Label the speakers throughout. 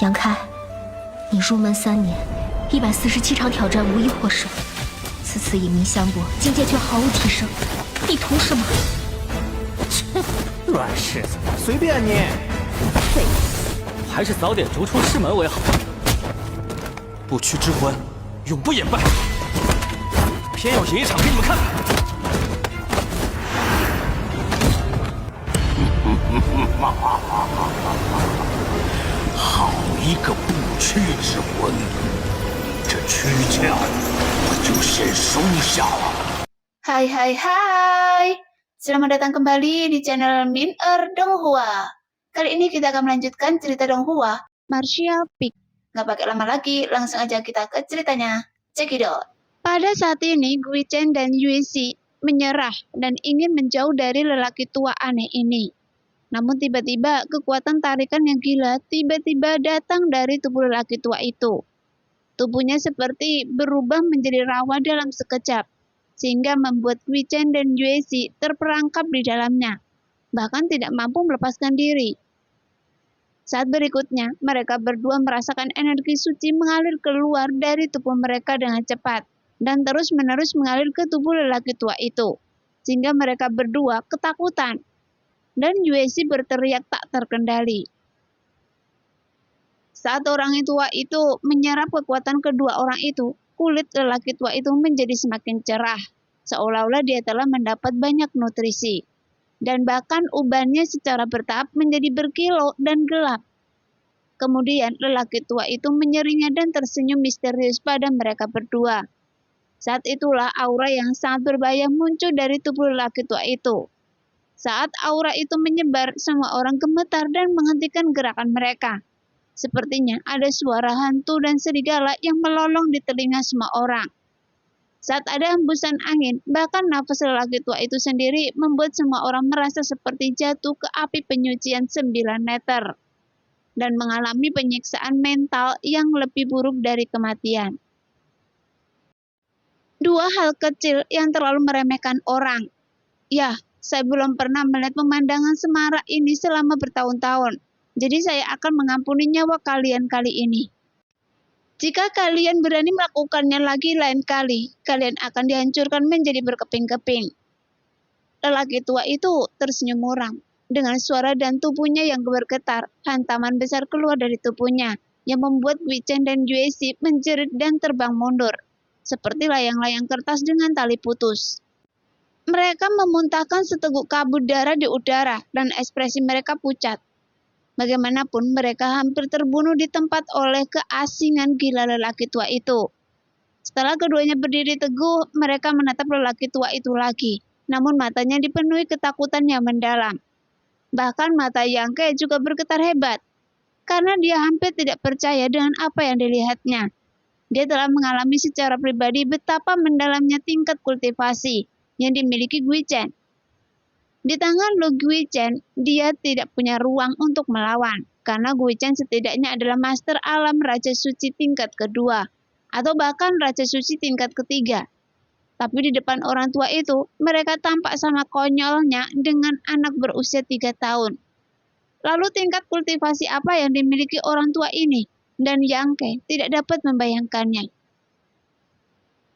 Speaker 1: 杨开，你入门3年，147场挑战无一获胜，此次引名相搏，境界却毫无提升，你图什么？
Speaker 2: 切，软柿子，随便你。
Speaker 1: 废物，
Speaker 3: 还是早点逐出师门为好。
Speaker 4: 不屈之魂，永不言败。
Speaker 3: 偏要赢一场给你们看看。
Speaker 5: 好一个不屈之魂！这躯壳我就先收下了。
Speaker 6: Hai, selamat datang kembali di channel Min Donghua. Kali ini kita akan melanjutkan cerita Donghua, Martial Peak. Nggak pakai lama lagi, langsung aja kita ke ceritanya. Check it out. Pada saat ini, Gui Chen dan Yue Xi menyerah dan ingin menjauh dari lelaki tua aneh ini. Namun tiba-tiba kekuatan tarikan yang gila tiba-tiba datang dari tubuh lelaki tua itu. Tubuhnya seperti berubah menjadi rawa dalam sekejap, sehingga membuat Gui Chen dan Yue Xi terperangkap di dalamnya, bahkan tidak mampu melepaskan diri. Saat berikutnya, mereka berdua merasakan energi suci mengalir keluar dari tubuh mereka dengan cepat, dan terus-menerus mengalir ke tubuh lelaki tua itu, sehingga mereka berdua ketakutan. Dan Yue Xi berteriak tak terkendali. Saat orang tua itu menyerap kekuatan kedua orang itu, kulit lelaki tua itu menjadi semakin cerah, seolah-olah dia telah mendapat banyak nutrisi. Dan bahkan ubannya secara bertahap menjadi berkilau dan gelap. Kemudian lelaki tua itu menyeringai dan tersenyum misterius pada mereka berdua. Saat itulah aura yang sangat berbahaya muncul dari tubuh lelaki tua itu. Saat aura itu menyebar, semua orang gemetar dan menghentikan gerakan mereka. Sepertinya ada suara hantu dan serigala yang melolong di telinga semua orang. Saat ada hembusan angin, bahkan nafas lelaki tua itu sendiri membuat semua orang merasa seperti jatuh ke api penyucian 9 meter. Dan mengalami penyiksaan mental yang lebih buruk dari kematian. Dua hal kecil yang terlalu meremehkan orang. Ya, saya belum pernah melihat pemandangan semarak ini selama bertahun-tahun. Jadi saya akan mengampuni nyawa kalian kali ini. Jika kalian berani melakukannya lagi lain kali, kalian akan dihancurkan menjadi berkeping-keping. Lelaki tua itu tersenyum muram. Dengan suara dan tubuhnya yang bergetar, hantaman besar keluar dari tubuhnya, yang membuat Gui Chen dan Yue Xi menjerit dan terbang mundur, seperti layang-layang kertas dengan tali putus. Mereka memuntahkan seteguk kabut darah di udara, dan ekspresi mereka pucat. Bagaimanapun, mereka hampir terbunuh di tempat oleh keasingan gila lelaki tua itu. Setelah keduanya berdiri teguh, mereka menatap lelaki tua itu lagi, namun matanya dipenuhi ketakutan yang mendalam. Bahkan mata Yang Ke juga bergetar hebat, karena dia hampir tidak percaya dengan apa yang dilihatnya. Dia telah mengalami secara pribadi betapa mendalamnya tingkat kultivasi yang dimiliki Gui Chen. Di tangan Lu Gui Chen, dia tidak punya ruang untuk melawan, karena Gui Chen setidaknya adalah master alam Raja Suci tingkat kedua, atau bahkan Raja Suci tingkat ketiga. Tapi di depan orang tua itu, mereka tampak sama konyolnya dengan anak berusia 3 tahun. Lalu tingkat kultivasi apa yang dimiliki orang tua ini? Dan Yang Ke tidak dapat membayangkannya.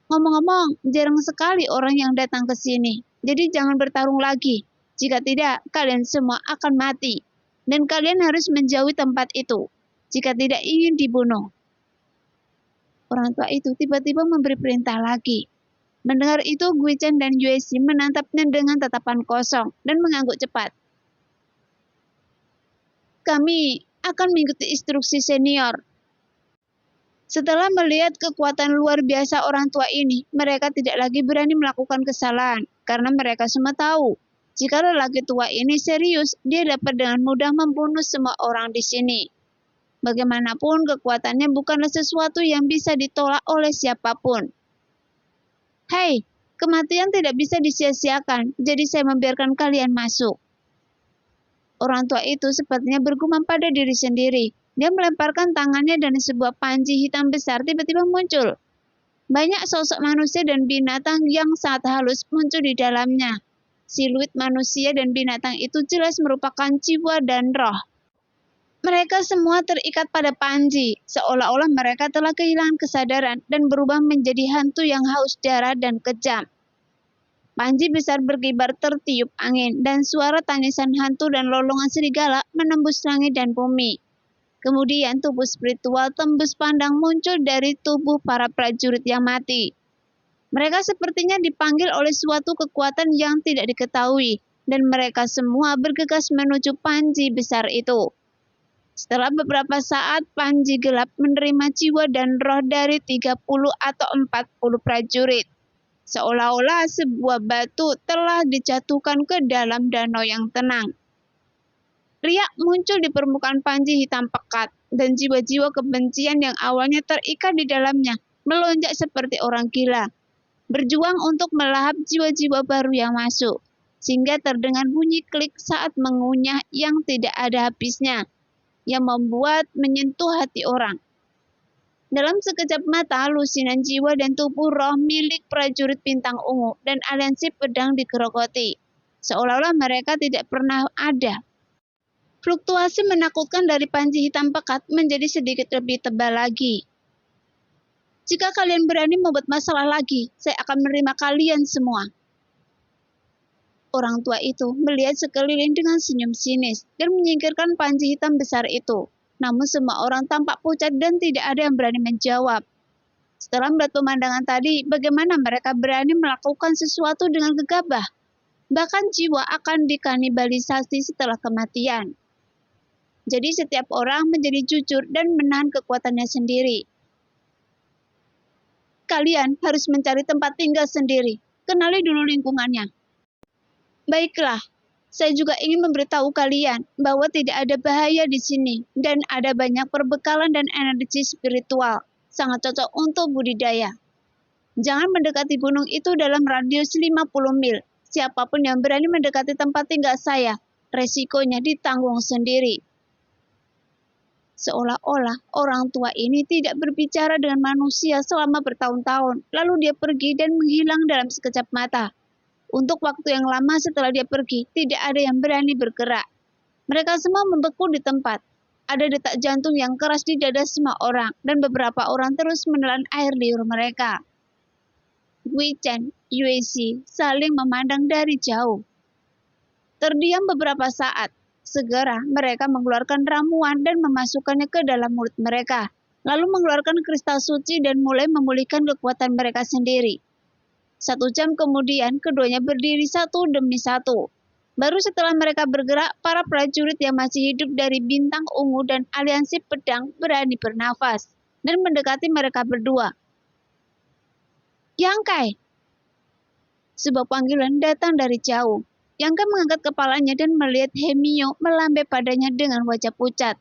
Speaker 6: Ngomong-ngomong, jarang sekali orang yang datang ke sini, jadi jangan bertarung lagi. Jika tidak, kalian semua akan mati. Dan kalian harus menjauhi tempat itu, jika tidak ingin dibunuh. Orang tua itu tiba-tiba memberi perintah lagi. Mendengar itu, Gui Chen dan Yue Xi menatapnya dengan tatapan kosong dan mengangguk cepat. Kami akan mengikuti instruksi senior. Setelah melihat kekuatan luar biasa orang tua ini, mereka tidak lagi berani melakukan kesalahan, karena mereka semua tahu, jika lelaki tua ini serius, dia dapat dengan mudah membunuh semua orang di sini. Bagaimanapun, kekuatannya bukanlah sesuatu yang bisa ditolak oleh siapapun. Hei, kematian tidak bisa disia-siakan, jadi saya membiarkan kalian masuk. Orang tua itu sepertinya bergumam pada diri sendiri. Dia melemparkan tangannya dan sebuah panji hitam besar tiba-tiba muncul. Banyak sosok manusia dan binatang yang sangat halus muncul di dalamnya. Siluet manusia dan binatang itu jelas merupakan jiwa dan roh. Mereka semua terikat pada Panji, seolah-olah mereka telah kehilangan kesadaran dan berubah menjadi hantu yang haus darah dan kejam. Panji besar berkibar tertiup angin, dan suara tangisan hantu dan lolongan serigala menembus langit dan bumi. Kemudian tubuh spiritual tembus pandang muncul dari tubuh para prajurit yang mati. Mereka sepertinya dipanggil oleh suatu kekuatan yang tidak diketahui, dan mereka semua bergegas menuju Panji besar itu. Setelah beberapa saat, Panji gelap menerima jiwa dan roh dari 30 atau 40 prajurit. Seolah-olah sebuah batu telah dijatuhkan ke dalam danau yang tenang. Riak muncul di permukaan Panji hitam pekat, dan jiwa-jiwa kebencian yang awalnya terikat di dalamnya melonjak seperti orang gila, berjuang untuk melahap jiwa-jiwa baru yang masuk, sehingga terdengar bunyi klik saat mengunyah yang tidak ada habisnya, yang membuat menyentuh hati orang. Dalam sekejap mata, lusinan jiwa dan tubuh roh milik prajurit bintang ungu dan aliansi pedang digerogoti, seolah-olah mereka tidak pernah ada. Fluktuasi menakutkan dari Panji hitam pekat menjadi sedikit lebih tebal lagi. Jika kalian berani membuat masalah lagi, saya akan menerima kalian semua. Orang tua itu melihat sekeliling dengan senyum sinis dan menyingkirkan Panji hitam besar itu. Namun semua orang tampak pucat dan tidak ada yang berani menjawab. Setelah melihat pemandangan tadi, bagaimana mereka berani melakukan sesuatu dengan gegabah? Bahkan jiwa akan dikanibalisasi setelah kematian. Jadi setiap orang menjadi jujur dan menahan kekuatannya sendiri. Kalian harus mencari tempat tinggal sendiri. Kenali dulu lingkungannya. Baiklah, saya juga ingin memberitahu kalian bahwa tidak ada bahaya di sini dan ada banyak perbekalan dan energi spiritual. Sangat cocok untuk budidaya. Jangan mendekati gunung itu dalam radius 50 mil. Siapapun yang berani mendekati tempat tinggal saya, resikonya ditanggung sendiri. Seolah-olah orang tua ini tidak berbicara dengan manusia selama bertahun-tahun, lalu dia pergi dan menghilang dalam sekejap mata. Untuk waktu yang lama setelah dia pergi, tidak ada yang berani bergerak. Mereka semua membeku di tempat. Ada detak jantung yang keras di dada semua orang, dan beberapa orang terus menelan air liur mereka. Wei Chen, Yue Xi saling memandang dari jauh. Terdiam beberapa saat. Segera mereka mengeluarkan ramuan dan memasukkannya ke dalam mulut mereka, lalu mengeluarkan kristal suci dan mulai memulihkan kekuatan mereka sendiri. 1 jam kemudian, keduanya berdiri satu demi satu. Baru setelah mereka bergerak, para prajurit yang masih hidup dari bintang ungu dan aliansi pedang berani bernafas dan mendekati mereka berdua. Yang Kai! Sebuah panggilan datang dari jauh. Yang Kai mengangkat kepalanya dan melihat Hemio melambai padanya dengan wajah pucat.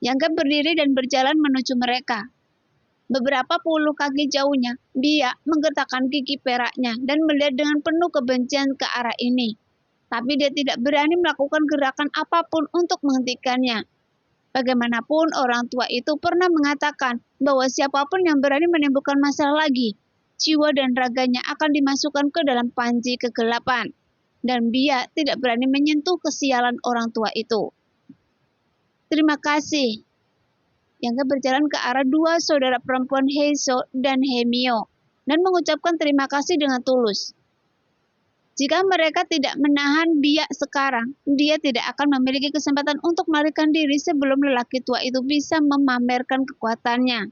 Speaker 6: Yang Kai berdiri dan berjalan menuju mereka. Beberapa puluh kaki jauhnya, dia menggertakkan gigi peraknya dan melihat dengan penuh kebencian ke arah ini. Tapi dia tidak berani melakukan gerakan apapun untuk menghentikannya. Bagaimanapun orang tua itu pernah mengatakan bahwa siapapun yang berani menimbulkan masalah lagi, jiwa dan raganya akan dimasukkan ke dalam panji kegelapan. Dan dia tidak berani menyentuh kesialan orang tua itu. Terima kasih. Yang berjalan ke arah 2 saudara perempuan Heiso dan Hemio dan mengucapkan terima kasih dengan tulus. Jika mereka tidak menahan Biak sekarang, dia tidak akan memiliki kesempatan untuk melarikan diri sebelum lelaki tua itu bisa memamerkan kekuatannya.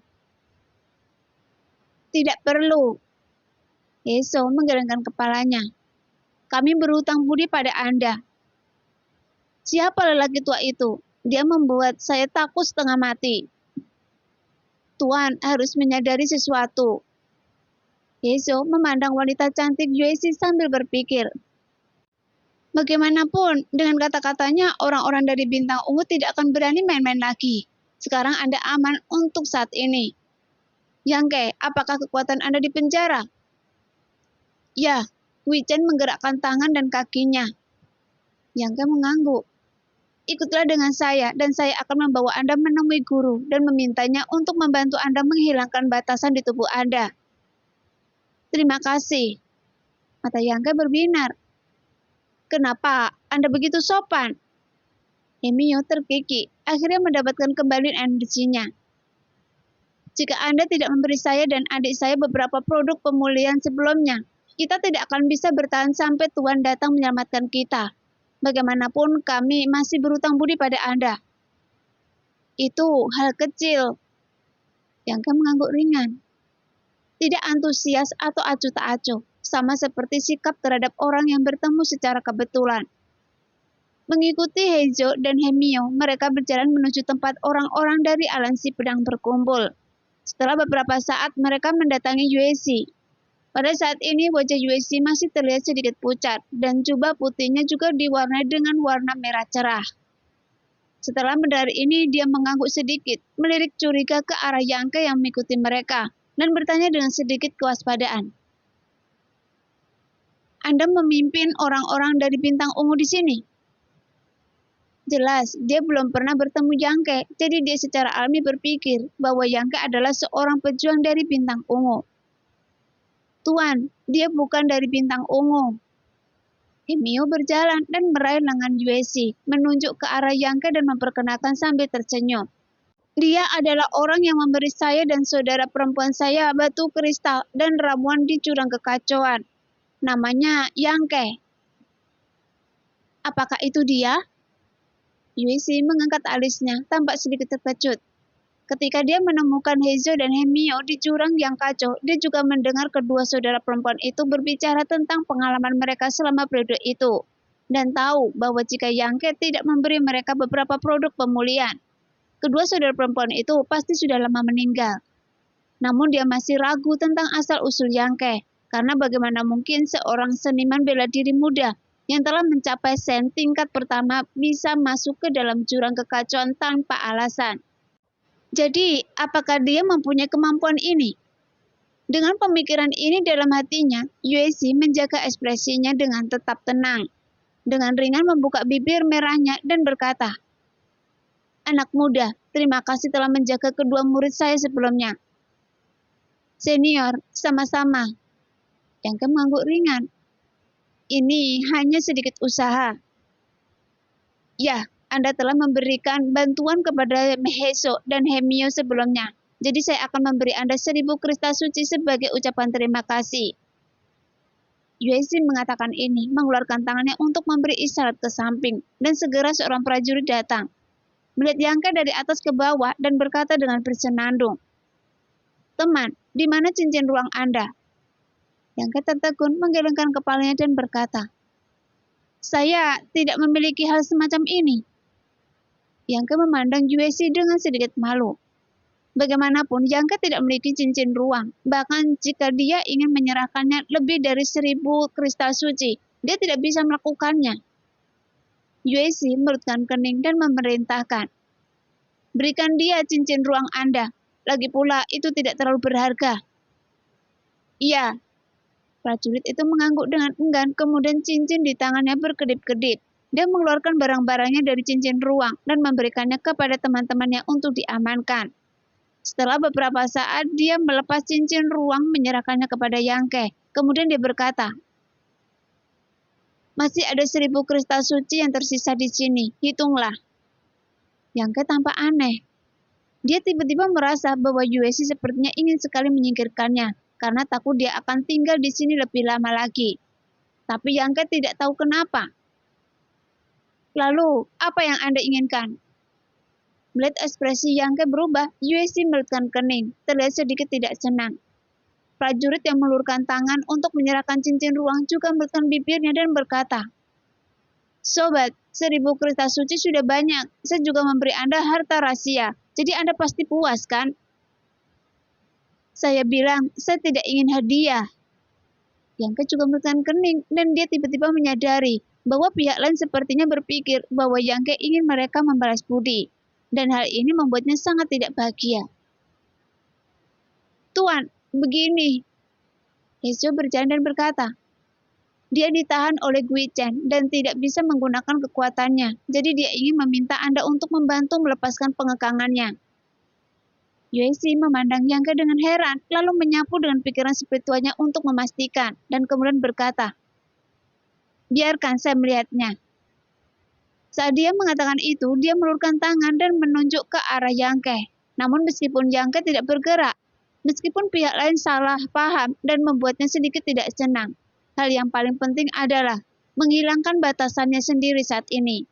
Speaker 6: Tidak perlu. Heiso menggelengkan kepalanya. Kami berhutang budi pada Anda. Siapa lelaki tua itu? Dia membuat saya takut setengah mati. Tuan harus menyadari sesuatu. Heiso memandang wanita cantik Yue Xi sambil berpikir. Bagaimanapun, dengan kata-katanya, orang-orang dari Bintang Ungu tidak akan berani main-main lagi. Sekarang Anda aman untuk saat ini. Yang Kai, apakah kekuatan Anda di penjara? Ya. Wei Chen menggerakkan tangan dan kakinya. Yang Kai mengangguk. Ikutlah dengan saya dan saya akan membawa Anda menemui guru dan memintanya untuk membantu Anda menghilangkan batasan di tubuh Anda. Terima kasih. Mata Yang Kai berbinar. Kenapa Anda begitu sopan? Hemio terkikik, akhirnya mendapatkan kembali energinya. Jika Anda tidak memberi saya dan adik saya beberapa produk pemulihan sebelumnya, kita tidak akan bisa bertahan sampai Tuhan datang menyelamatkan kita. Bagaimanapun kami masih berutang budi pada Anda. Itu hal kecil. Yang mengangguk ringan. Tidak antusias atau acuh tak acuh, sama seperti sikap terhadap orang yang bertemu secara kebetulan. Mengikuti Heizo dan Hemio, mereka berjalan menuju tempat orang-orang dari aliansi pedang berkumpul. Setelah beberapa saat, mereka mendatangi Yueshi. Pada saat ini, wajah Yueshi masih terlihat sedikit pucat, dan jubah putihnya juga diwarnai dengan warna merah cerah. Setelah mendengar ini, dia mengangguk sedikit, melirik curiga ke arah Yangke yang mengikuti mereka, dan bertanya dengan sedikit kewaspadaan. Anda memimpin orang-orang dari bintang ungu di sini? Jelas, dia belum pernah bertemu Yangke, jadi dia secara alami berpikir bahwa Yangke adalah seorang pejuang dari bintang ungu. Tuan, dia bukan dari bintang ungu. Hemio berjalan dan meraih lengan Yueshi, menunjuk ke arah Yangke dan memperkenalkan sambil tersenyum. Dia adalah orang yang memberi saya dan saudara perempuan saya batu kristal dan ramuan di jurang kekacauan. Namanya Yangke. Apakah itu dia? Yueshi mengangkat alisnya, tampak sedikit terkejut. Ketika dia menemukan Heizo dan Hemio di jurang yang kacau, dia juga mendengar kedua saudara perempuan itu berbicara tentang pengalaman mereka selama periode itu, dan tahu bahwa jika Yangke tidak memberi mereka beberapa produk pemulihan, kedua saudara perempuan itu pasti sudah lama meninggal. Namun dia masih ragu tentang asal-usul Yangke, karena bagaimana mungkin seorang seniman bela diri muda yang telah mencapai sen tingkat pertama bisa masuk ke dalam jurang kekacauan tanpa alasan. Jadi, apakah dia mempunyai kemampuan ini? Dengan pemikiran ini dalam hatinya, Yueshi menjaga ekspresinya dengan tetap tenang. Dengan ringan membuka bibir merahnya dan berkata, "Anak muda, terima kasih telah menjaga kedua murid saya sebelumnya." "Senior, sama-sama." Yang mengangguk ringan. "Ini hanya sedikit usaha." "Ya, Anda telah memberikan bantuan kepada Heizo dan Hemio sebelumnya. Jadi saya akan memberi Anda 1000 kristal suci sebagai ucapan terima kasih." Yueshi mengatakan ini, mengeluarkan tangannya untuk memberi isyarat ke samping, dan segera seorang prajurit datang. Melihat Yangke dari atas ke bawah dan berkata dengan bersenandung, "Teman, di mana cincin ruang Anda?" Yangke tertegun menggelengkan kepalanya dan berkata, "Saya tidak memiliki hal semacam ini." Yangke memandang Yueshi dengan sedikit malu. Bagaimanapun, Yangke tidak memiliki cincin ruang. Bahkan jika dia ingin menyerahkannya lebih dari 1000 kristal suci, dia tidak bisa melakukannya. Yueshi merutkan kening dan memerintahkan, "Berikan dia cincin ruang Anda. Lagi pula, itu tidak terlalu berharga." "Iya." Prajurit itu mengangguk dengan enggan, kemudian cincin di tangannya berkedip-kedip. Dia mengeluarkan barang-barangnya dari cincin ruang dan memberikannya kepada teman-temannya untuk diamankan. Setelah beberapa saat, dia melepas cincin ruang menyerahkannya kepada Yangke. Kemudian dia berkata, "Masih ada 1000 kristal suci yang tersisa di sini, hitunglah." Yangke tampak aneh. Dia tiba-tiba merasa bahwa Yueshi sepertinya ingin sekali menyingkirkannya, karena takut dia akan tinggal di sini lebih lama lagi. Tapi Yangke tidak tahu kenapa. "Lalu, apa yang Anda inginkan?" Melihat ekspresi Yangke berubah, Yueshi melutkan kening, terlihat sedikit tidak senang. Prajurit yang melulurkan tangan untuk menyerahkan cincin ruang juga melutkan bibirnya dan berkata, "Sobat, 1000 kristal suci sudah banyak. Saya juga memberi Anda harta rahasia, jadi Anda pasti puas, kan?" "Saya bilang, saya tidak ingin hadiah." Yangke juga melutkan kening, dan dia tiba-tiba menyadari bahwa pihak lain sepertinya berpikir bahwa Yangke ingin mereka membalas budi, dan hal ini membuatnya sangat tidak bahagia. "Tuan, begini." Heizo berjalan dan berkata, "Dia ditahan oleh Gui Chen dan tidak bisa menggunakan kekuatannya, jadi dia ingin meminta Anda untuk membantu melepaskan pengekangannya." Yueshi memandang Yangke dengan heran, lalu menyapu dengan pikiran spiritualnya untuk memastikan, dan kemudian berkata, "Biarkan saya melihatnya." Saat dia mengatakan itu, dia meluruskan tangan dan menunjuk ke arah Yangke. Namun meskipun Yangke tidak bergerak, meskipun pihak lain salah paham dan membuatnya sedikit tidak senang, hal yang paling penting adalah menghilangkan batasannya sendiri saat ini.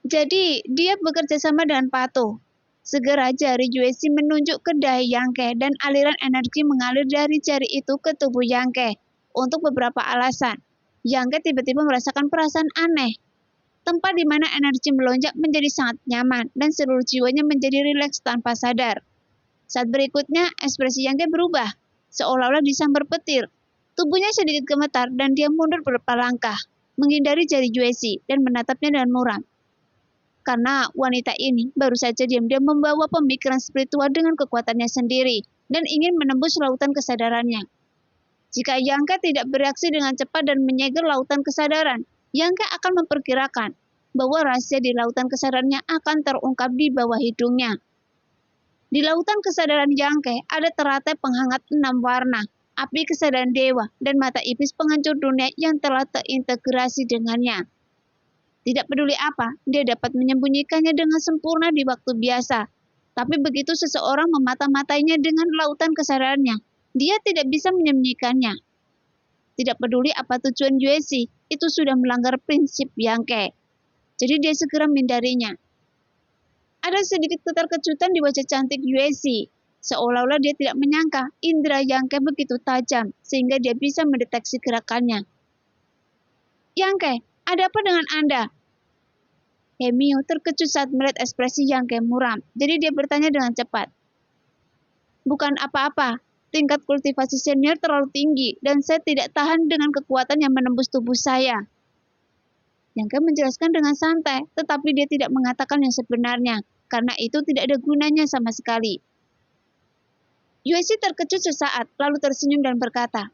Speaker 6: Jadi, dia bekerja sama dengan Pato. Segera jari Yueshi menunjuk ke dahi Yangke dan aliran energi mengalir dari jari itu ke tubuh Yangke. Untuk beberapa alasan, Yangke tiba-tiba merasakan perasaan aneh. Tempat di mana energi melonjak menjadi sangat nyaman dan seluruh jiwanya menjadi rileks tanpa sadar. Saat berikutnya, ekspresi Yangke berubah, seolah-olah disambar petir. Tubuhnya sedikit gemetar dan dia mundur beberapa langkah, menghindari jari Yueshi dan menatapnya dengan muram. Karena wanita ini baru saja diam-diam membawa pemikiran spiritual dengan kekuatannya sendiri dan ingin menembus lautan kesadarannya. Jika Yangke tidak bereaksi dengan cepat dan menyegel lautan kesadaran, Yangke akan memperkirakan bahwa rahasia di lautan kesadarannya akan terungkap di bawah hidungnya. Di lautan kesadaran Yangke ada teratai penghangat 6 warna, api kesadaran dewa, dan mata iblis penghancur dunia yang telah terintegrasi dengannya. Tidak peduli apa, dia dapat menyembunyikannya dengan sempurna di waktu biasa. Tapi begitu seseorang memata-matainya dengan lautan kesadarannya, dia tidak bisa menyembunyikannya. Tidak peduli apa tujuan Yueshi, itu sudah melanggar prinsip Yangke. Jadi dia segera menghindarinya. Ada sedikit keterkejutan di wajah cantik Yueshi, seolah-olah dia tidak menyangka indera Yangke begitu tajam sehingga dia bisa mendeteksi gerakannya. Yangke, ada apa dengan Anda? Hemio terkejut saat melihat ekspresi Yangke muram, jadi dia bertanya dengan cepat. Bukan apa-apa, tingkat kultivasi senior terlalu tinggi dan saya tidak tahan dengan kekuatan yang menembus tubuh saya. Yangke menjelaskan dengan santai, tetapi dia tidak mengatakan yang sebenarnya, karena itu tidak ada gunanya sama sekali. Yueshi terkejut sesaat, lalu tersenyum dan berkata,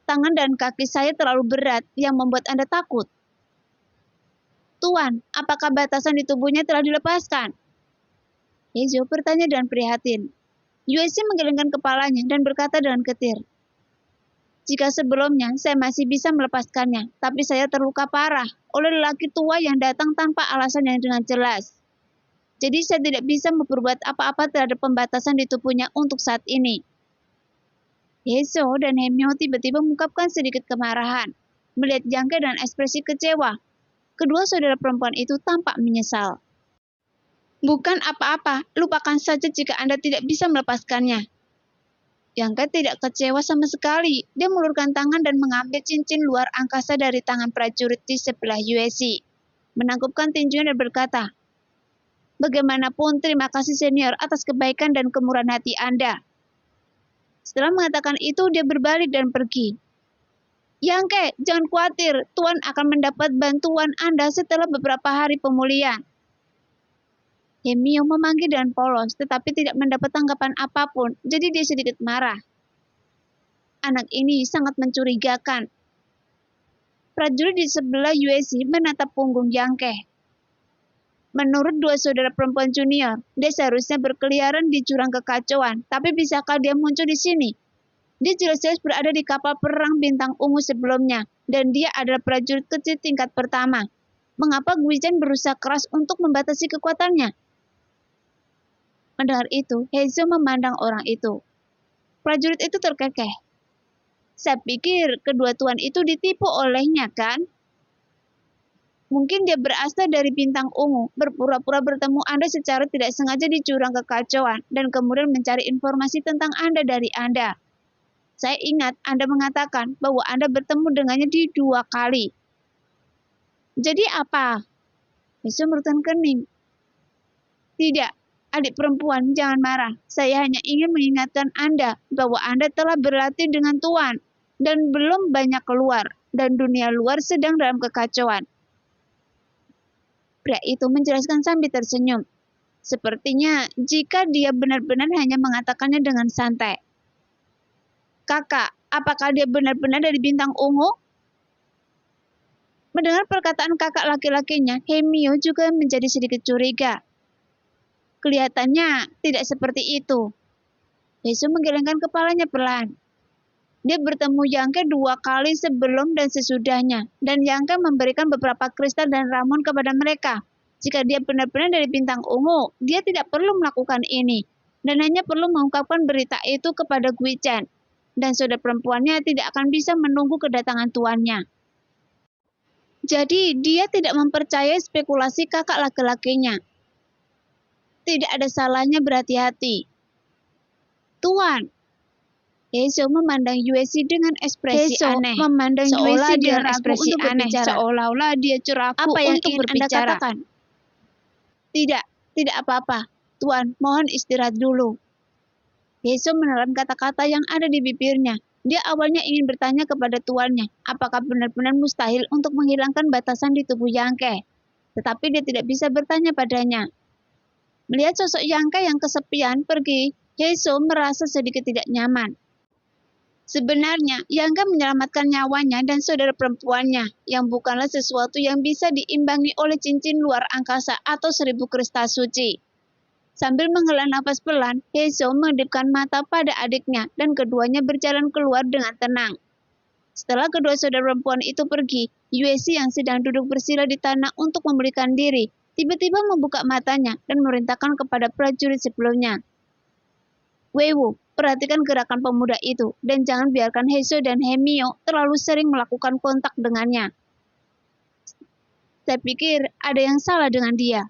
Speaker 6: tangan dan kaki saya terlalu berat yang membuat Anda takut. Tuan, apakah batasan di tubuhnya telah dilepaskan? Heizo bertanya dengan prihatin. Yueshi menggelengkan kepalanya dan berkata dengan getir. Jika sebelumnya saya masih bisa melepaskannya, tapi saya terluka parah oleh lelaki tua yang datang tanpa alasan yang dengan jelas. Jadi saya tidak bisa memperbuat apa-apa terhadap pembatasan di tubuhnya untuk saat ini. Heizo dan Hemio tiba-tiba mengungkapkan sedikit kemarahan, melihat Yangke dengan ekspresi kecewa. Kedua saudara perempuan itu tampak menyesal. Bukan apa-apa, lupakan saja jika Anda tidak bisa melepaskannya. Yangke tidak kecewa sama sekali. Dia melulurkan tangan dan mengambil cincin luar angkasa dari tangan prajurit di sebelah Yueshi. Menangkupkan tinjunya dan berkata, bagaimanapun terima kasih senior atas kebaikan dan kemurahan hati Anda. Setelah mengatakan itu, dia berbalik dan pergi. Yangke, jangan khawatir, Tuan akan mendapat bantuan Anda setelah beberapa hari pemulihan. Hemio memanggil dengan polos, tetapi tidak mendapat tanggapan apapun, jadi dia sedikit marah. Anak ini sangat mencurigakan. Prajurit di sebelah Yueshi menatap punggung Yangke. Menurut dua saudara perempuan junior, dia seharusnya berkeliaran di jurang kekacauan, tapi bisakah dia muncul di sini? Dia jelas-jelas berada di kapal perang bintang ungu sebelumnya, dan dia adalah prajurit kecil tingkat pertama. Mengapa Guichen berusaha keras untuk membatasi kekuatannya? Mendengar itu, Heizo memandang orang itu. Prajurit itu terkekeh. Saya pikir kedua tuan itu ditipu olehnya, kan? Mungkin dia berasal dari bintang ungu, berpura-pura bertemu Anda secara tidak sengaja di jurang kekacauan, dan kemudian mencari informasi tentang Anda dari Anda. Saya ingat Anda mengatakan bahwa Anda bertemu dengannya di 2 kali. Jadi apa? Heizo merutkan kening. Tidak, adik perempuan, jangan marah. Saya hanya ingin mengingatkan Anda bahwa Anda telah berlatih dengan Tuan dan belum banyak keluar, dan dunia luar sedang dalam kekacauan. Pria itu menjelaskan sambil tersenyum. Sepertinya jika dia benar-benar hanya mengatakannya dengan santai. Kakak, apakah dia benar-benar dari bintang ungu? Mendengar perkataan kakak laki-lakinya, Hemio juga menjadi sedikit curiga. Kelihatannya tidak seperti itu. Heizo menggelengkan kepalanya pelan. Dia bertemu Yangke 2 kali sebelum dan sesudahnya, dan Yangke memberikan beberapa kristal dan ramuan kepada mereka. Jika dia benar-benar dari bintang ungu, dia tidak perlu melakukan ini, dan hanya perlu mengungkapkan berita itu kepada Gui Chen, dan saudara perempuannya tidak akan bisa menunggu kedatangan tuannya. Jadi, dia tidak mempercayai spekulasi kakak laki-lakinya. Tidak ada salahnya berhati-hati. Tuan, Heizou memandang Yueshi dengan ekspresi aneh. Memandang seolah Yueshi dengan ekspresi aneh, seolah-olah dia ragu apa yang untuk ingin berbicara. Anda katakan? Tidak apa-apa. Tuan, mohon istirahat dulu. Heizou menelan kata-kata yang ada di bibirnya. Dia awalnya ingin bertanya kepada tuannya, apakah benar-benar mustahil untuk menghilangkan batasan di tubuh Yangke. Tetapi dia tidak bisa bertanya padanya. Melihat sosok Yangke yang kesepian pergi, Heizou merasa sedikit tidak nyaman. Sebenarnya, Yangke menyelamatkan nyawanya dan saudara perempuannya, yang bukanlah sesuatu yang bisa diimbangi oleh cincin luar angkasa atau 1000 kristal suci. Sambil menghela nafas pelan, Heizou mengedipkan mata pada adiknya dan keduanya berjalan keluar dengan tenang. Setelah kedua saudara perempuan itu pergi, Yueshi yang sedang duduk bersila di tanah untuk memulihkan diri, tiba-tiba membuka matanya dan memerintahkan kepada prajurit sebelumnya. Weiwu, perhatikan gerakan pemuda itu dan jangan biarkan Heizou dan Hemio terlalu sering melakukan kontak dengannya. Saya pikir ada yang salah dengan dia.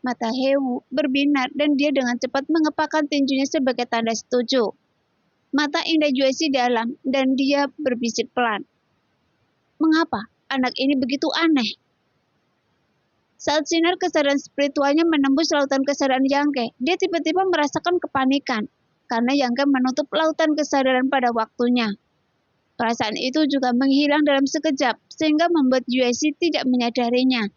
Speaker 6: Mata Hewu berbinar dan dia dengan cepat mengepakkan tinjunya sebagai tanda setuju. Mata indah Yueshi dalam dan dia berbisik pelan. Mengapa anak ini begitu aneh? Saat sinar kesadaran spiritualnya menembus lautan kesadaran Yangke, dia tiba-tiba merasakan kepanikan karena Yangke menutup lautan kesadaran pada waktunya. Perasaan itu juga menghilang dalam sekejap sehingga membuat Yueshi tidak menyadarinya.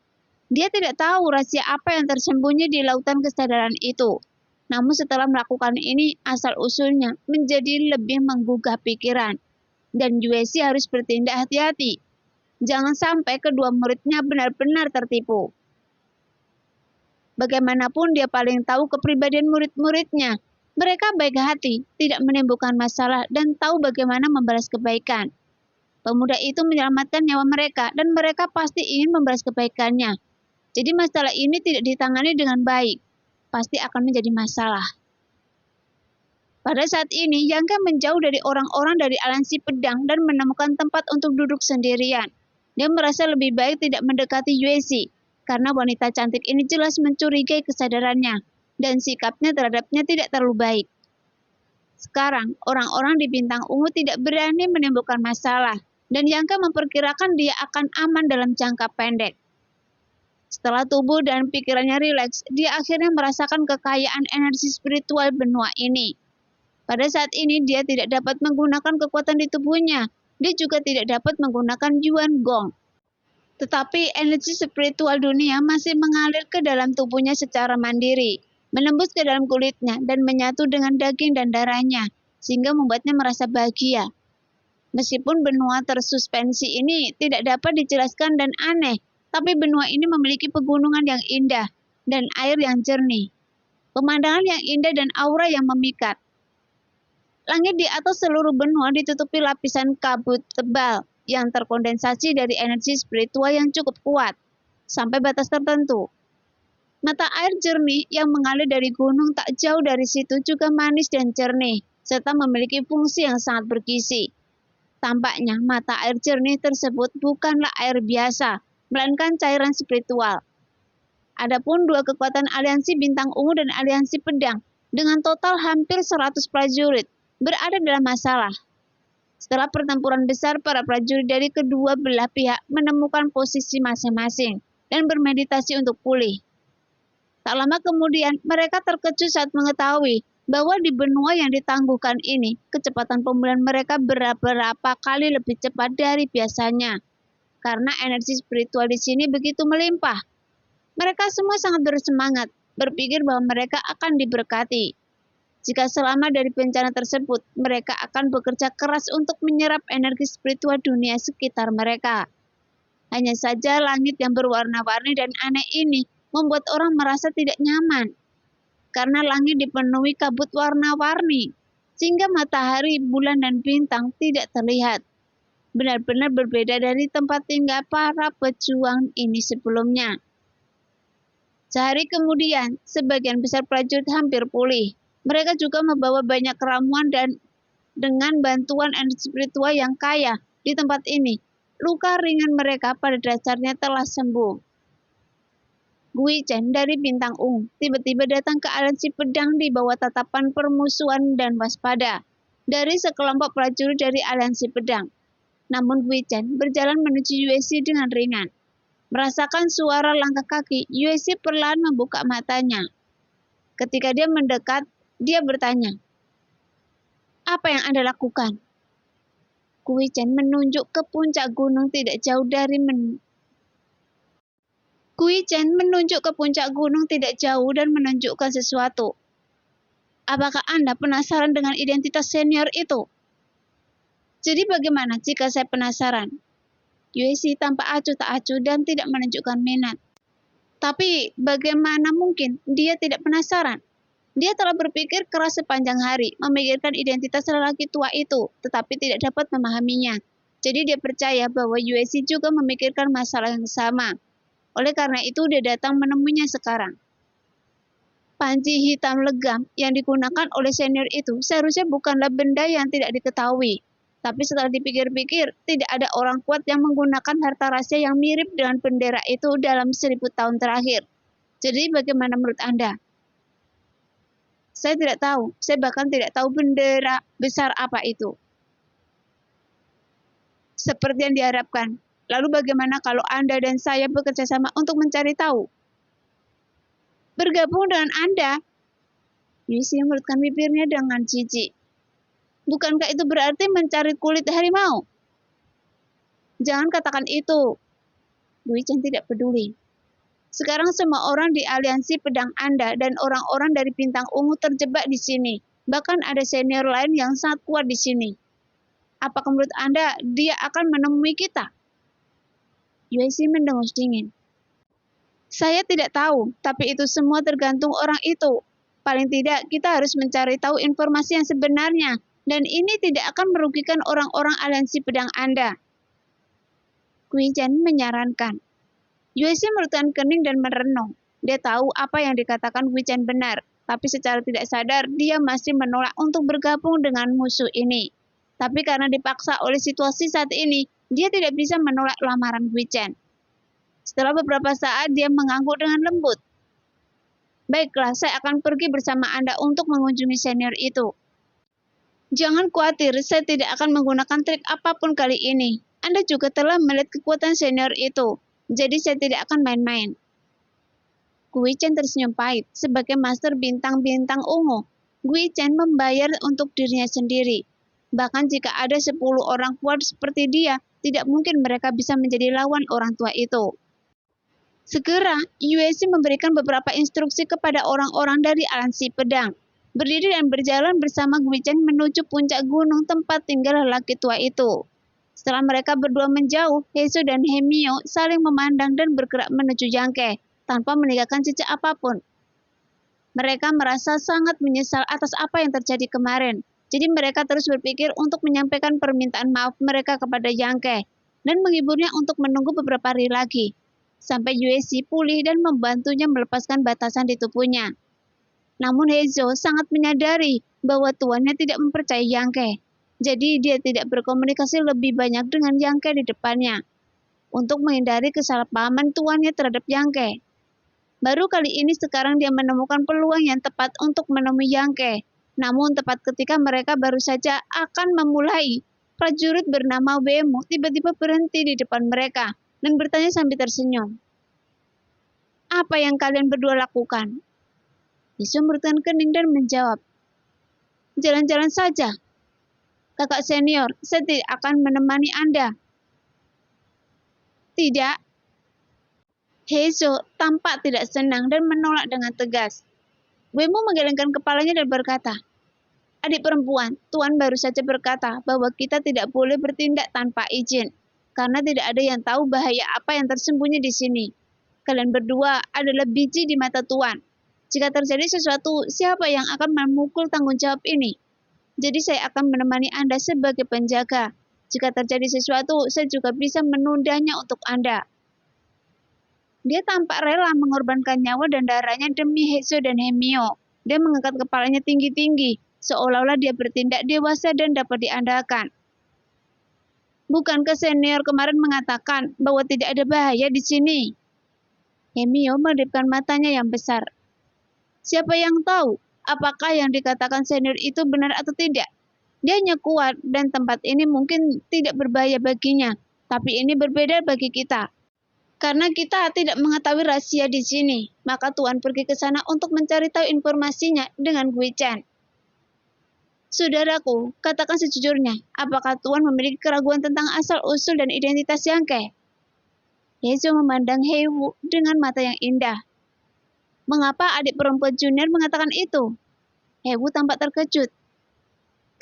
Speaker 6: Dia tidak tahu rahasia apa yang tersembunyi di lautan kesadaran itu. Namun setelah melakukan ini, asal-usulnya menjadi lebih menggugah pikiran. Dan Yueshi harus bertindak hati-hati. Jangan sampai kedua muridnya benar-benar tertipu. Bagaimanapun dia paling tahu kepribadian murid-muridnya. Mereka baik hati, tidak menimbulkan masalah, dan tahu bagaimana membalas kebaikan. Pemuda itu menyelamatkan nyawa mereka, dan mereka pasti ingin membalas kebaikannya. Jadi masalah ini tidak ditangani dengan baik, pasti akan menjadi masalah. Pada saat ini, Yangke menjauh dari orang-orang dari aliansi pedang dan menemukan tempat untuk duduk sendirian. Dia merasa lebih baik tidak mendekati Yueshi, karena wanita cantik ini jelas mencurigai kesadarannya, dan sikapnya terhadapnya tidak terlalu baik. Sekarang, orang-orang di bintang ungu tidak berani menimbulkan masalah, dan Yangke memperkirakan dia akan aman dalam jangka pendek. Setelah tubuh dan pikirannya rileks, dia akhirnya merasakan kekayaan energi spiritual benua ini. Pada saat ini, dia tidak dapat menggunakan kekuatan di tubuhnya. Dia juga tidak dapat menggunakan Yuan Gong. Tetapi energi spiritual dunia masih mengalir ke dalam tubuhnya secara mandiri, menembus ke dalam kulitnya dan menyatu dengan daging dan darahnya, sehingga membuatnya merasa bahagia. Meskipun benua tersuspensi ini tidak dapat dijelaskan dan aneh, tapi benua ini memiliki pegunungan yang indah dan air yang jernih. Pemandangan yang indah dan aura yang memikat. Langit di atas seluruh benua ditutupi lapisan kabut tebal yang terkondensasi dari energi spiritual yang cukup kuat, sampai batas tertentu. Mata air jernih yang mengalir dari gunung tak jauh dari situ juga manis dan jernih, serta memiliki fungsi yang sangat bergizi. Tampaknya mata air jernih tersebut bukanlah air biasa, melainkan cairan spiritual. Adapun dua kekuatan aliansi bintang ungu dan aliansi pedang dengan total hampir 100 prajurit berada dalam masalah. Setelah pertempuran besar, para prajurit dari kedua belah pihak menemukan posisi masing-masing dan bermeditasi untuk pulih. Tak lama kemudian, mereka terkejut saat mengetahui bahwa di benua yang ditangguhkan ini, kecepatan pemulihan mereka beberapa kali lebih cepat dari biasanya. Karena energi spiritual di sini begitu melimpah. Mereka semua sangat bersemangat, berpikir bahwa mereka akan diberkati. Jika selama dari bencana tersebut, mereka akan bekerja keras untuk menyerap energi spiritual dunia sekitar mereka. Hanya saja langit yang berwarna-warni dan aneh ini membuat orang merasa tidak nyaman. Karena langit dipenuhi kabut warna-warni, sehingga matahari, bulan, dan bintang tidak terlihat. Benar-benar berbeda dari tempat tinggal para pejuang ini sebelumnya. Sehari kemudian, sebagian besar prajurit hampir pulih. Mereka juga membawa banyak ramuan dan dengan bantuan energi spiritual yang kaya di tempat ini, luka ringan mereka pada dasarnya telah sembuh. Gui Chen dari Bintang Ungu tiba-tiba datang ke aliansi pedang di bawah tatapan permusuhan dan waspada dari sekelompok prajurit dari aliansi pedang. Namun Gui Chen berjalan menuju Yueshi dengan ringan. Merasakan suara langkah kaki, Yueshi perlahan membuka matanya. Ketika dia mendekat, dia bertanya, "Apa yang Anda lakukan?" Gui Chen menunjuk ke puncak gunung tidak jauh dari Gui Chen menunjuk ke puncak gunung tidak jauh dan menunjukkan sesuatu. "Apakah Anda penasaran dengan identitas senior itu?" "Jadi bagaimana jika saya penasaran?" Yueshi tampak acuh tak acuh dan tidak menunjukkan minat. Tapi bagaimana mungkin dia tidak penasaran? Dia telah berpikir keras sepanjang hari, memikirkan identitas lelaki tua itu, tetapi tidak dapat memahaminya. Jadi dia percaya bahwa Yueshi juga memikirkan masalah yang sama. Oleh karena itu dia datang menemuinya sekarang. Panci hitam legam yang digunakan oleh senior itu seharusnya bukanlah benda yang tidak diketahui. Tapi setelah dipikir-pikir, tidak ada orang kuat yang menggunakan harta rahasia yang mirip dengan bendera itu dalam 1000 tahun terakhir. Jadi bagaimana menurut Anda? Saya tidak tahu. Saya bahkan tidak tahu bendera besar apa itu. Seperti yang diharapkan. Lalu bagaimana kalau Anda dan saya bekerja sama untuk mencari tahu? Bergabung dengan Anda? Yueshi mengerutkan bibirnya dengan jijik. Bukankah itu berarti mencari kulit harimau? Jangan katakan itu. Gui Chen tidak peduli. Sekarang semua orang di aliansi pedang Anda dan orang-orang dari Bintang Ungu terjebak di sini. Bahkan ada senior lain yang sangat kuat di sini. Apakah menurut Anda dia akan menemui kita? Yueshi mendengus dingin. Saya tidak tahu, tapi itu semua tergantung orang itu. Paling tidak, kita harus mencari tahu informasi yang sebenarnya, dan ini tidak akan merugikan orang-orang aliansi pedang Anda. Gui Chen menyarankan. Yueshi mengerutkan kening dan merenung. Dia tahu apa yang dikatakan Gui Chen benar, tapi secara tidak sadar dia masih menolak untuk bergabung dengan musuh ini. Tapi karena dipaksa oleh situasi saat ini, dia tidak bisa menolak lamaran Gui Chen. Setelah beberapa saat, dia mengangguk dengan lembut. Baiklah, saya akan pergi bersama Anda untuk mengunjungi senior itu. Jangan khawatir, saya tidak akan menggunakan trik apapun kali ini. Anda juga telah melihat kekuatan senior itu, jadi saya tidak akan main-main. Gui Chen tersenyum pahit. Sebagai master bintang-bintang ungu, Gui Chen membayar untuk dirinya sendiri. Bahkan jika ada 10 orang kuat seperti dia, tidak mungkin mereka bisa menjadi lawan orang tua itu. Segera, Yueshi memberikan beberapa instruksi kepada orang-orang dari aliansi pedang. Berdiri dan berjalan bersama Gui Chen menuju puncak gunung tempat tinggal lelaki tua itu. Setelah mereka berdua menjauh, Heizo dan Hemio saling memandang dan bergerak menuju Yangke, tanpa meninggalkan jejak apapun. Mereka merasa sangat menyesal atas apa yang terjadi kemarin. Jadi mereka terus berpikir untuk menyampaikan permintaan maaf mereka kepada Yangke dan menghiburnya untuk menunggu beberapa hari lagi, sampai Yueshi pulih dan membantunya melepaskan batasan di tubuhnya. Namun Heizo sangat menyadari bahwa tuannya tidak mempercayai Yangke, jadi dia tidak berkomunikasi lebih banyak dengan Yangke di depannya, untuk menghindari kesalahpahaman tuannya terhadap Yangke. Baru kali ini sekarang dia menemukan peluang yang tepat untuk menemui Yangke. Namun tepat ketika mereka baru saja akan memulai, prajurit bernama Wemu tiba-tiba berhenti di depan mereka dan bertanya sambil tersenyum. Apa yang kalian berdua lakukan? Heizo mengerutkan kening dan menjawab. Jalan-jalan saja. Kakak senior, saya tidak akan menemani Anda. Tidak. Heizo tampak tidak senang dan menolak dengan tegas. Wemu menggelengkan kepalanya dan berkata, Adik perempuan, Tuan baru saja berkata bahwa kita tidak boleh bertindak tanpa izin, karena tidak ada yang tahu bahaya apa yang tersembunyi di sini. Kalian berdua adalah biji di mata Tuan. Jika terjadi sesuatu, siapa yang akan memukul tanggung jawab ini? Jadi saya akan menemani Anda sebagai penjaga. Jika terjadi sesuatu, saya juga bisa menundanya untuk Anda. Dia tampak rela mengorbankan nyawa dan darahnya demi Heizo dan Hemio. Dia mengangkat kepalanya tinggi-tinggi, seolah-olah dia bertindak dewasa dan dapat diandalkan. Bukankah senior kemarin mengatakan bahwa tidak ada bahaya di sini? Hemio mengedipkan matanya yang besar. Siapa yang tahu apakah yang dikatakan senior itu benar atau tidak? Dia hanya kuat dan tempat ini mungkin tidak berbahaya baginya, tapi ini berbeda bagi kita. Karena kita tidak mengetahui rahasia di sini, maka Tuan pergi ke sana untuk mencari tahu informasinya dengan Gui Chen. Saudaraku, katakan sejujurnya, apakah Tuan memiliki keraguan tentang asal-usul dan identitas Yangke? Heizo memandang Heiwu dengan mata yang indah. Mengapa adik perempuan junior mengatakan itu? Heiwu tampak terkejut.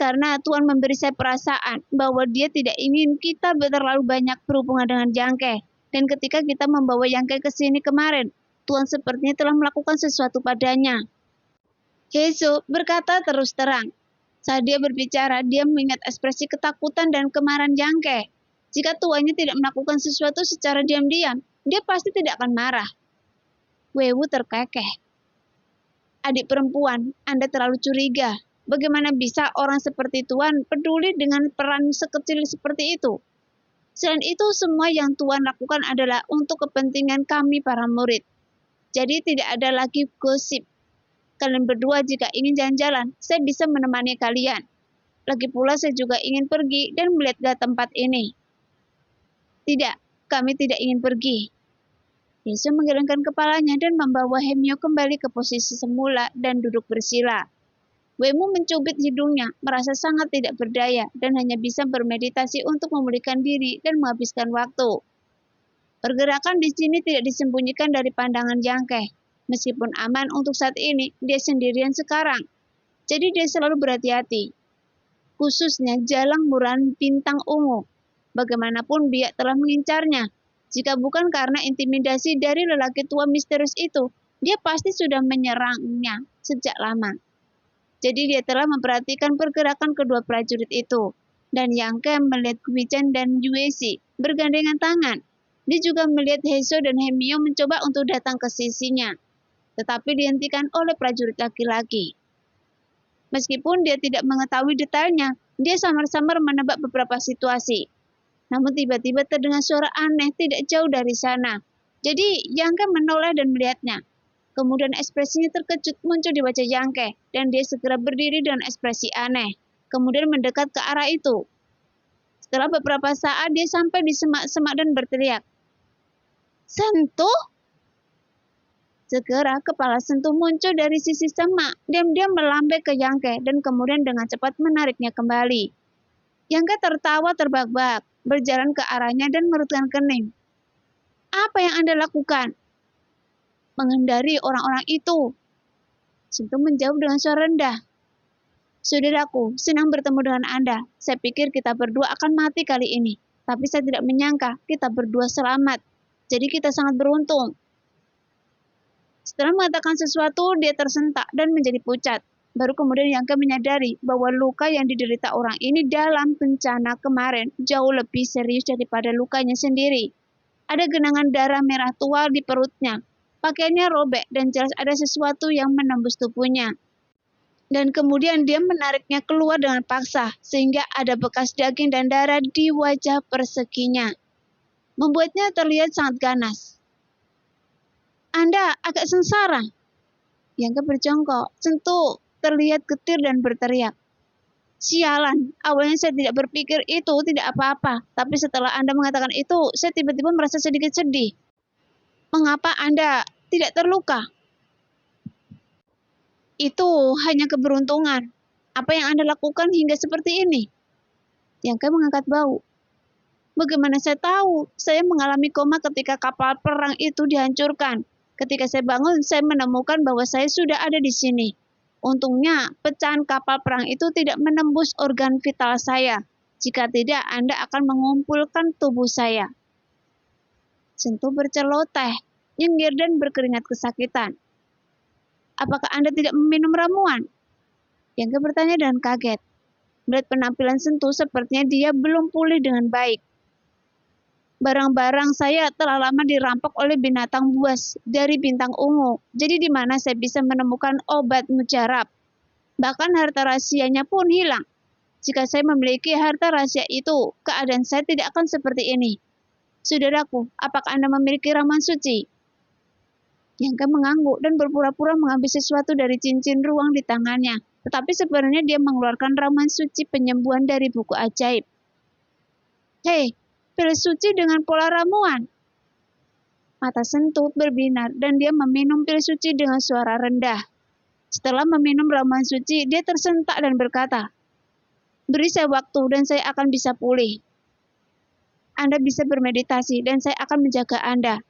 Speaker 6: Karena Tuan memberi saya perasaan bahwa dia tidak ingin kita terlalu banyak berhubungan dengan Yangke. Dan ketika kita membawa Yangke ke sini kemarin, Tuan sepertinya telah melakukan sesuatu padanya. Heizo berkata terus terang. Saat dia berbicara, dia mengingat ekspresi ketakutan dan kemarahan Yangke. Jika tuannya tidak melakukan sesuatu secara diam-diam, dia pasti tidak akan marah. Weiwu terkekeh. Adik perempuan, Anda terlalu curiga. Bagaimana bisa orang seperti Tuan peduli dengan peran sekecil seperti itu? Selain itu, semua yang Tuan lakukan adalah untuk kepentingan kami para murid. Jadi tidak ada lagi gosip. Kalian berdua jika ingin jalan-jalan, saya bisa menemani kalian. Lagi pula saya juga ingin pergi dan melihat tempat ini. Tidak, kami tidak ingin pergi. Heizo menggelengkan kepalanya dan membawa Hemio kembali ke posisi semula dan duduk bersila. Weiwu mencubit hidungnya, merasa sangat tidak berdaya dan hanya bisa bermeditasi untuk memulihkan diri dan menghabiskan waktu. Pergerakan di sini tidak disembunyikan dari pandangan Yangke. Meskipun aman untuk saat ini, dia sendirian sekarang. Jadi dia selalu berhati-hati. Khususnya jalang muran bintang ungu. Bagaimanapun Biak telah mengincarnya. Jika bukan karena intimidasi dari lelaki tua misterius itu, dia pasti sudah menyerangnya sejak lama. Jadi dia telah memperhatikan pergerakan kedua prajurit itu. Dan Yangke melihat Gui Chen dan Yueshi bergandengan tangan. Dia juga melihat Heizo dan Hemio mencoba untuk datang ke sisinya. Tetapi dihentikan oleh prajurit laki-laki. Meskipun dia tidak mengetahui detailnya, dia samar-samar menebak beberapa situasi. Namun tiba-tiba terdengar suara aneh tidak jauh dari sana. Jadi Yangke menoleh dan melihatnya. Kemudian ekspresinya terkejut muncul di wajah Yangke, dan dia segera berdiri dengan ekspresi aneh. Kemudian mendekat ke arah itu. Setelah beberapa saat dia sampai di semak-semak dan berteriak. Sentuh? Segera kepala sentuh muncul dari sisi semak, diam-diam melambai ke Yangke dan kemudian dengan cepat menariknya kembali. Yangke tertawa terbahak-bahak, berjalan ke arahnya dan merutkan kening. Apa yang Anda lakukan? Menghindari orang-orang itu. Sentuh menjawab dengan suara rendah. Saudaraku, senang bertemu dengan Anda. Saya pikir kita berdua akan mati kali ini, tapi saya tidak menyangka kita berdua selamat. Jadi kita sangat beruntung. Setelah mengatakan sesuatu, dia tersentak dan menjadi pucat. Baru kemudian Yangke menyadari bahwa luka yang diderita orang ini dalam bencana kemarin jauh lebih serius daripada lukanya sendiri. Ada genangan darah merah tua di perutnya. Pakaiannya robek dan jelas ada sesuatu yang menembus tubuhnya. Dan kemudian dia menariknya keluar dengan paksa, sehingga ada bekas daging dan darah di wajah perseginya. Membuatnya terlihat sangat ganas. Anda agak sengsara. Yangke berjongkok, sentuh, terlihat getir dan berteriak. Sialan, awalnya saya tidak berpikir itu tidak apa-apa, tapi setelah Anda mengatakan itu, saya tiba-tiba merasa sedikit sedih. Mengapa Anda tidak terluka? Itu hanya keberuntungan. Apa yang Anda lakukan hingga seperti ini? Yangke mengangkat bau. Bagaimana saya tahu? Saya mengalami koma ketika kapal perang itu dihancurkan. Ketika saya bangun, saya menemukan bahwa saya sudah ada di sini. Untungnya, pecahan kapal perang itu tidak menembus organ vital saya. Jika tidak, Anda akan mengumpulkan tubuh saya. Sentuh berceloteh, nyengir dan berkeringat kesakitan. Apakah Anda tidak meminum ramuan? Yangke bertanya dengan kaget. Melihat penampilan Sentuh, sepertinya dia belum pulih dengan baik. Barang-barang saya telah lama dirampok oleh binatang buas dari bintang ungu. Jadi di mana saya bisa menemukan obat mujarab? Bahkan harta rahasianya pun hilang. Jika saya memiliki harta rahasia itu, keadaan saya tidak akan seperti ini. Saudaraku, apakah Anda memiliki ramuan suci? Yangke mengangguk dan berpura-pura mengambil sesuatu dari cincin ruang di tangannya. Tetapi sebenarnya dia mengeluarkan ramuan suci penyembuhan dari buku ajaib. Hei, pil suci dengan pola ramuan. Mata Sentuh berbinar dan dia meminum pil suci dengan suara rendah. Setelah meminum ramuan suci, dia tersentak dan berkata, "Beri saya waktu dan saya akan bisa pulih. Anda bisa bermeditasi dan saya akan menjaga Anda."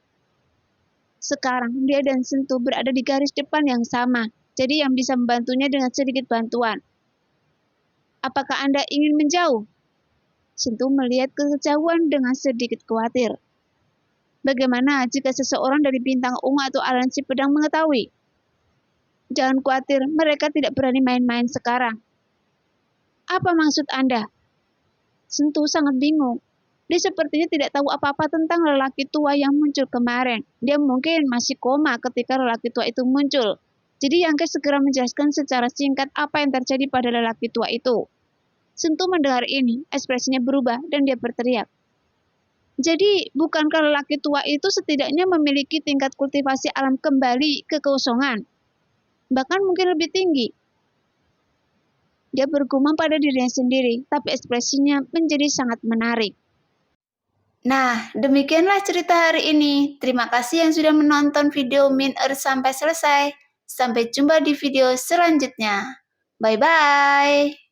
Speaker 6: Sekarang dia dan Sentuh berada di garis depan yang sama, jadi yang bisa membantunya dengan sedikit bantuan. Apakah Anda ingin menjauh? Sentuh melihat ke kejauhan dengan sedikit khawatir. Bagaimana jika seseorang dari bintang ungu atau aliansi pedang mengetahui? Jangan khawatir, mereka tidak berani main-main sekarang. Apa maksud Anda? Sentuh sangat bingung. Dia sepertinya tidak tahu apa-apa tentang lelaki tua yang muncul kemarin. Dia mungkin masih koma ketika lelaki tua itu muncul. Jadi Yangke segera menjelaskan secara singkat apa yang terjadi pada lelaki tua itu. Sentuh mendengar ini, ekspresinya berubah dan dia berteriak. Jadi, bukankah lelaki tua itu setidaknya memiliki tingkat kultivasi alam kembali ke kekosongan? Bahkan mungkin lebih tinggi. Dia bergumam pada dirinya sendiri, tapi ekspresinya menjadi sangat menarik. Nah, demikianlah cerita hari ini. Terima kasih yang sudah menonton video Min Earth sampai selesai. Sampai jumpa di video selanjutnya. Bye-bye.